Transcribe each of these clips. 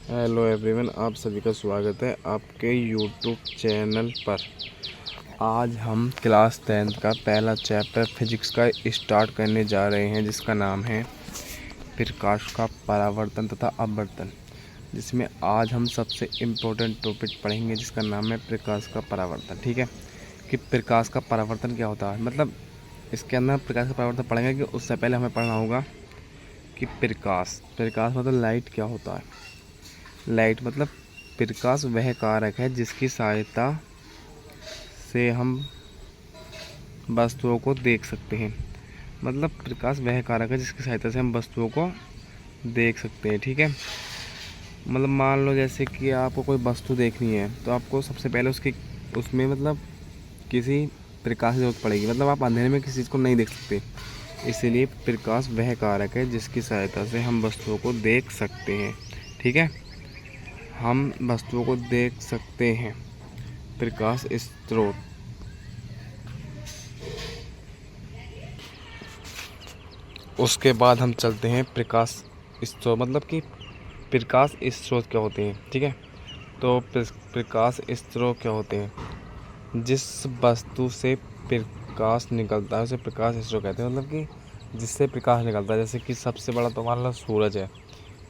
Hello everyone, आप सभी का स्वागत है आपके यूट्यूब चैनल पर। आज हम क्लास 10th का पहला चैप्टर फिजिक्स का स्टार्ट करने जा रहे हैं, जिसका नाम है प्रकाश का परावर्तन तथा अपवर्तन। जिसमें आज हम सबसे इम्पोर्टेंट टॉपिक पढ़ेंगे, जिसका नाम है प्रकाश का परावर्तन। ठीक है, कि प्रकाश का परावर्तन क्या होता है, मतलब इसके अंदर हम प्रकाश का परावर्तन पढ़ेंगे। कि उससे पहले हमें पढ़ना होगा कि प्रकाश मतलब लाइट क्या होता है। लाइट मतलब प्रकाश वह कारक है जिसकी सहायता से हम वस्तुओं को देख सकते हैं। मतलब प्रकाश वह कारक है जिसकी सहायता से हम वस्तुओं को देख सकते हैं। ठीक है, मतलब मान लो जैसे कि आपको कोई वस्तु देखनी है, तो आपको सबसे पहले उसमें मतलब किसी प्रकाश की जरूरत पड़ेगी। मतलब आप अंधेरे में किसी चीज़ को नहीं देख सकते, इसीलिए प्रकाश वह कारक है जिसकी सहायता से हम वस्तुओं को देख सकते हैं। ठीक है, हम वस्तुओं को देख सकते हैं। प्रकाश स्रोत। उसके बाद हम चलते हैं प्रकाश स्रोत, मतलब कि प्रकाश स्रोत क्या होते हैं। ठीक है, तो प्रकाश स्रोत क्या होते हैं। जिस वस्तु से प्रकाश निकलता है उसे प्रकाश स्रोत कहते हैं। मतलब कि जिससे प्रकाश निकलता है, जैसे कि सबसे बड़ा तो मान लो सूरज है।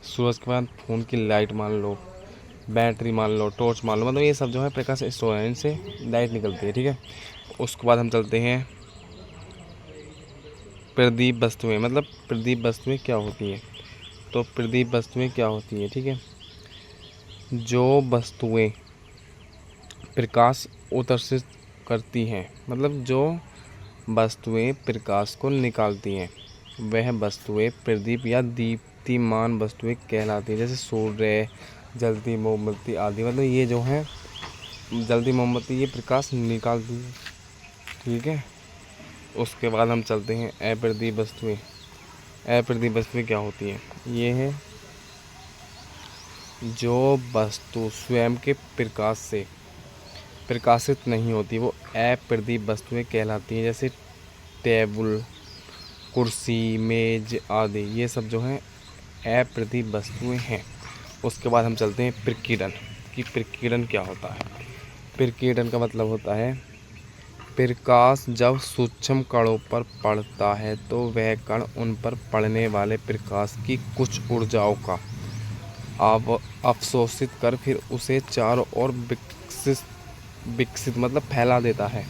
सूरज के बाद फ़ोन की लाइट मान लो, बैटरी मान लो, टॉर्च मान लो, मतलब ये सब जो है प्रकाश स्रोत है, इनसे लाइट निकलती है। ठीक है, उसके बाद हम चलते हैं प्रदीप वस्तुएं। मतलब प्रदीप वस्तुएं क्या होती हैं, तो प्रदीप वस्तुएं क्या होती हैं। ठीक है, जो वस्तुएं प्रकाश उत्सर्जित करती हैं, मतलब जो वस्तुएं प्रकाश को निकालती हैं, वह वस्तुएं प्रदीप या दीप्तिमान वस्तुएं कहलाती हैं। जैसे सूर्य, जलती मोमबत्ती आदि। मतलब ये जो है जलती मोमबत्ती, ये प्रकाश निकालती है। ठीक है, उसके बाद हम चलते हैं अप्रदीप वस्तुएं। अप्रदीप वस्तुएं क्या होती हैं, ये है जो वस्तु स्वयं के प्रकाश से प्रकाशित नहीं होती, वो अप्रदीप वस्तुएं कहलाती हैं। जैसे टेबल, कुर्सी, मेज आदि, ये सब जो हैं अप्रदीप वस्तुएं हैं। उसके बाद हम चलते हैं प्रकीर्णन। कि प्रकीर्णन क्या होता है। प्रकीर्णन का मतलब होता है प्रकाश जब सूक्ष्म कणों पर पड़ता है तो वह कण उन पर पड़ने वाले प्रकाश की कुछ ऊर्जाओं का अवशोषित कर फिर उसे चारों ओर विकसित मतलब फैला देता है।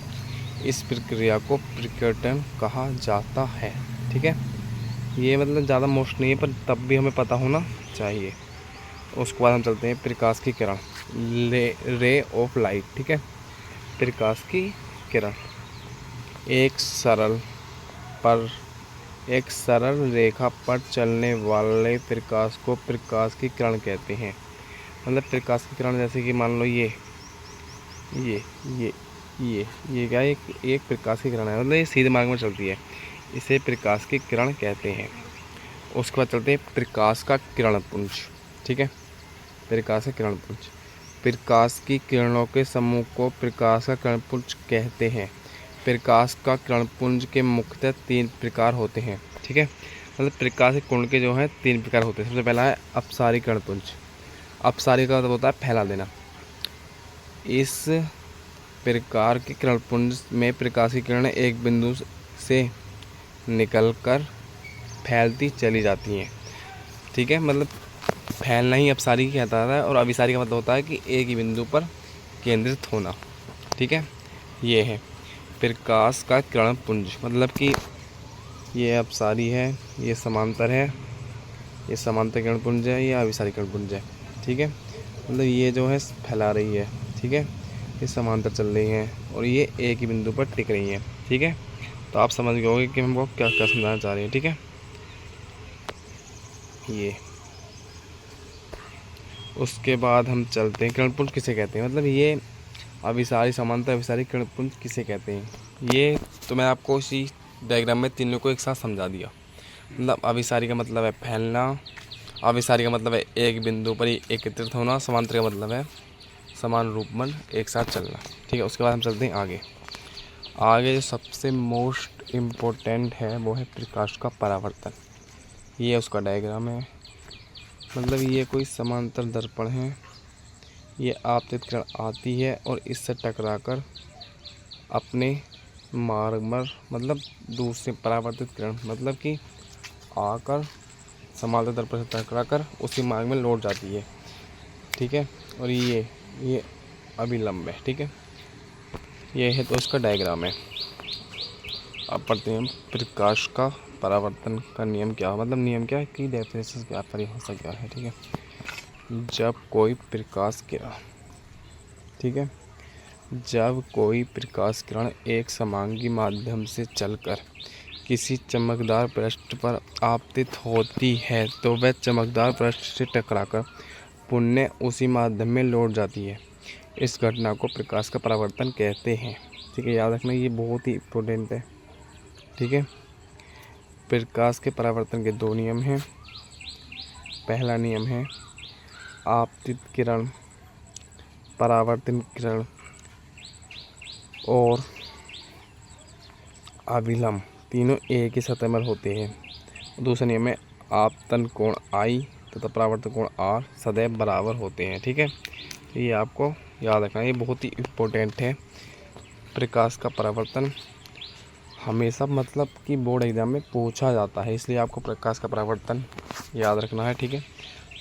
इस प्रक्रिया को प्रकीर्णन कहा जाता है। ठीक है, ये मतलब ज़्यादा मोस्ट नहीं है, पर तब भी हमें पता होना चाहिए। उसके बाद हम चलते हैं प्रकाश की किरण, रे ऑफ लाइट। ठीक है, प्रकाश की किरण एक सरल रेखा पर चलने वाले प्रकाश को प्रकाश की किरण कहते हैं। मतलब प्रकाश की किरण, जैसे कि मान लो ये क्या एक प्रकाश की किरण है। मतलब ये सीधे मार्ग में चलती है, इसे प्रकाश की किरण कहते हैं। उसके बाद चलते हैं प्रकाश का किरण पुंज। ठीक है, प्रकाश का किरण पुंज, प्रकाश की किरणों के समूह को प्रकाश का किरण पुंज कहते हैं। प्रकाश का किरण पुंज के मुख्यतः 3 प्रकार होते हैं। ठीक है, मतलब प्रकाश के कुंड के जो हैं 3 प्रकार होते हैं। सबसे पहला है अपसारी किरण पुंज। अपसारी का मतलब होता है फैला देना। इस प्रकार के किरण पुंज में प्रकाश की किरणें एक बिंदु से निकलकर फैलती चली जाती हैं। ठीक है, मतलब फैलना ही अपसारी कहता है, और अभिसारी का मतलब होता है कि एक ही बिंदु पर केंद्रित होना। ठीक है, ये है प्रकाश का किरण पुंज। मतलब कि ये अपसारी है, ये समांतर है, ये समांतर किरण पुंज है, ये अभिसारी किरण पुंज है। ठीक है, मतलब ये जो है फैला रही है। ठीक है, ये समांतर चल रही हैं और ये एक ही बिंदु पर टिक रही हैं। ठीक है, तो आप समझ गए होंगे कि हमको क्या क्या समझाना चाह रहे हैं। ठीक है, ये उसके बाद हम चलते हैं किरण पुंज किसे कहते हैं। मतलब ये अभिसारी, समांतर, अभिसारी, किरण पुंज किसे कहते हैं। ये तो मैं आपको इसी डायग्राम में तीनों को एक साथ समझा दिया। मतलब अभिसारी का मतलब है फैलना, अभिसारी का मतलब है एक बिंदु पर ही एकत्रित होना, समांतर का मतलब है समान रूप में एक साथ चलना। ठीक है, उसके बाद हम चलते हैं आगे जो सबसे मोस्ट इम्पोर्टेंट है वो है प्रकाश का परावर्तन। ये उसका डायग्राम है। मतलब ये कोई समांतर दर्पण है, ये आपतित किरण आती है और इससे टकराकर अपने मार्ग पर, मतलब दूसरे परावर्तित किरण, मतलब कि आकर समांतर दर्पण से टकराकर उसी मार्ग में लौट जाती है। ठीक है, और ये अभिलंब है। ठीक है, ये है तो उसका डायग्राम है। अब पढ़ते हैं प्रकाश का परावर्तन का नियम क्या है, मतलब नियम क्या है कि डेफिनेशन क्या परिभाषा क्या है। ठीक है, जब कोई प्रकाश किरण, ठीक है, जब कोई प्रकाश किरण एक समांगी माध्यम से चलकर किसी चमकदार पृष्ठ पर आपतित होती है तो वह चमकदार पृष्ठ से टकराकर पुनः उसी माध्यम में लौट जाती है। इस घटना को प्रकाश का परावर्तन कहते हैं। ठीक है, याद रखना, ये बहुत ही इम्पोर्टेंट है। ठीक है, प्रकाश के परावर्तन के दो नियम हैं। पहला नियम है आपतित किरण, परावर्तन किरण और अभिलंब तीनों एक ही सतह पर होते हैं। दूसरा नियम है आपतन कोण I तथा परावर्तन कोण R सदैव बराबर होते हैं। ठीक है, तो ये आपको याद रखना, ये बहुत ही इम्पोर्टेंट है। प्रकाश का परावर्तन हमेशा मतलब कि बोर्ड एग्जाम में पूछा जाता है, इसलिए आपको प्रकाश का परावर्तन याद रखना है। ठीक है,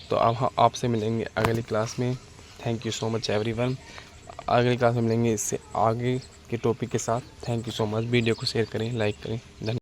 तो अब आपसे मिलेंगे अगली क्लास में। Thank you so much everyone. अगली क्लास में मिलेंगे इससे आगे के टॉपिक के साथ। Thank you so much. Video को शेयर करें, लाइक करें। धन्यवाद।